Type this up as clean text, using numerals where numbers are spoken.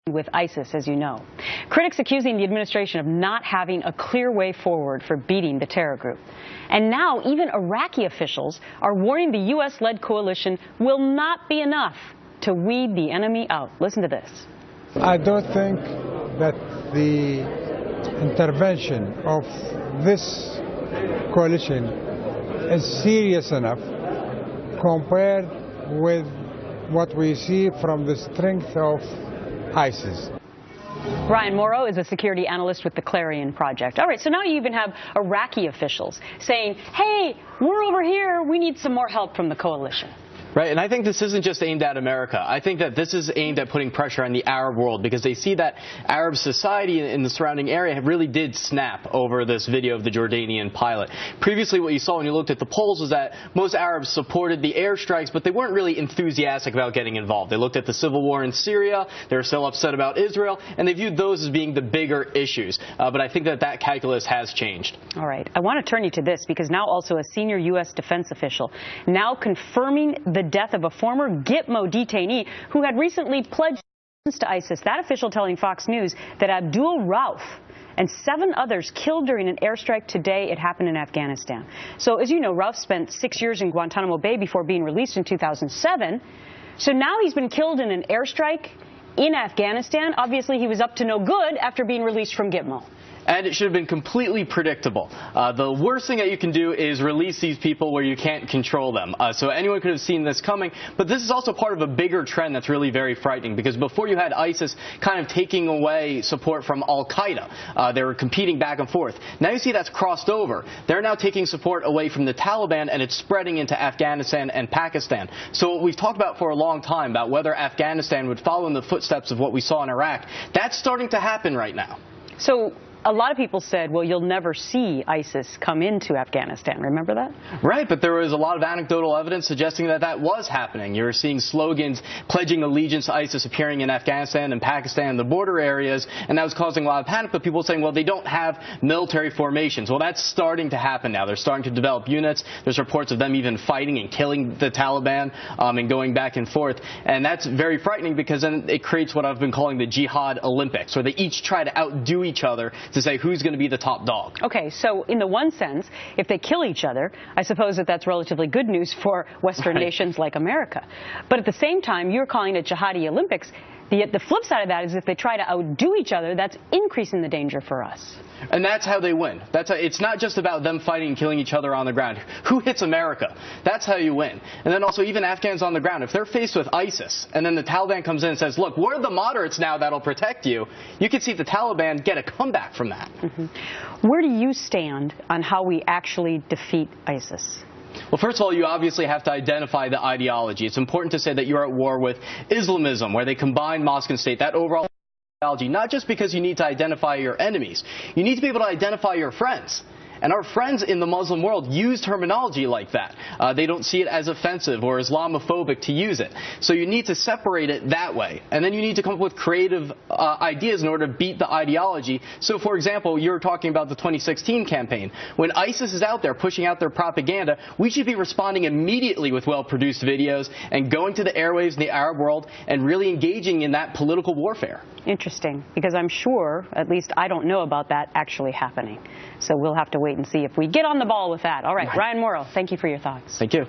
with ISIS, as you know. Critics accusing the administration of not having a clear way forward for beating the terror group. And now even Iraqi officials are warning the U.S.-led coalition will not be enough to weed the enemy out. Listen to this. I don't think that the intervention of this coalition is serious enough compared with what we see from the strength of ISIS. Brian Mauro is a security analyst with the Clarion project. All right, so now you even have Iraqi officials saying, hey, we're over here, we need some more help from the coalition. Right, and I think this isn't just aimed at America. I think that this is aimed at putting pressure on the Arab world because they see that Arab society in the surrounding area really did snap over this video of the Jordanian pilot. Previously, what you saw when you looked at the polls was that most Arabs supported the airstrikes, but they weren't really enthusiastic about getting involved. They looked at the civil war in Syria, they were still upset about Israel, and they viewed those as being the bigger issues. But I think that calculus has changed. All right, I want to turn you to this because now also a senior U.S. defense official now confirming the death of a former Gitmo detainee who had recently pledged to ISIS. That official telling Fox News that Abdul Rauf and 7 others killed during an airstrike today. It happened in Afghanistan. So as you know, Rauf spent 6 years in Guantanamo Bay before being released in 2007. So now he's been killed in an airstrike in Afghanistan. Obviously, he was up to no good after being released from Gitmo. And it should have been completely predictable. The worst thing that you can do is release these people where you can't control them. So anyone could have seen this coming. But this is also part of a bigger trend that's really very frightening, because before you had ISIS kind of taking away support from Al-Qaeda. They were competing back and forth. Now you see that's crossed over. They're now taking support away from the Taliban, and it's spreading into Afghanistan and Pakistan. So what we've talked about for a long time about whether Afghanistan would follow in the footsteps of what we saw in Iraq, that's starting to happen right now. So a lot of people said, well, you'll never see ISIS come into Afghanistan. Remember that? Right, but there was a lot of anecdotal evidence suggesting that that was happening. You were seeing slogans pledging allegiance to ISIS appearing in Afghanistan and Pakistan, the border areas, and that was causing a lot of panic. But people were saying, well, they don't have military formations. Well, that's starting to happen now. They're starting to develop units. There's reports of them even fighting and killing the Taliban and going back and forth. And that's very frightening because then it creates what I've been calling the Jihad Olympics, where they each try to outdo each other to say who's going to be the top dog. Okay, so in the one sense, if they kill each other, I suppose that's relatively good news for Western nations like America. But at the same time, you're calling it Jihadi Olympics. The flip side of that is if they try to outdo each other, that's increasing the danger for us. And that's how they win. It's not just about them fighting and killing each other on the ground. Who hits America? That's how you win. And then also even Afghans on the ground, if they're faced with ISIS and then the Taliban comes in and says, look, we're the moderates now that'll protect you, you can see the Taliban get a comeback from that. Where do you stand on how we actually defeat ISIS? Well, first of all, you obviously have to identify the ideology. It's important to say that you're at war with Islamism, where they combine mosque and state. That overall ideology, not just because you need to identify your enemies. You need to be able to identify your friends. And our friends in the Muslim world use terminology like that. They don't see it as offensive or Islamophobic to use it. So you need to separate it that way. And then you need to come up with creative ideas in order to beat the ideology. So, for example, you were talking about the 2016 campaign. When ISIS is out there pushing out their propaganda, we should be responding immediately with well-produced videos and going to the airwaves in the Arab world and really engaging in that political warfare. Interesting, because I'm sure, at least I don't know about that actually happening. So we'll have to wait and see if we get on the ball with that. All right, Brian Mauro, thank you for your thoughts. Thank you.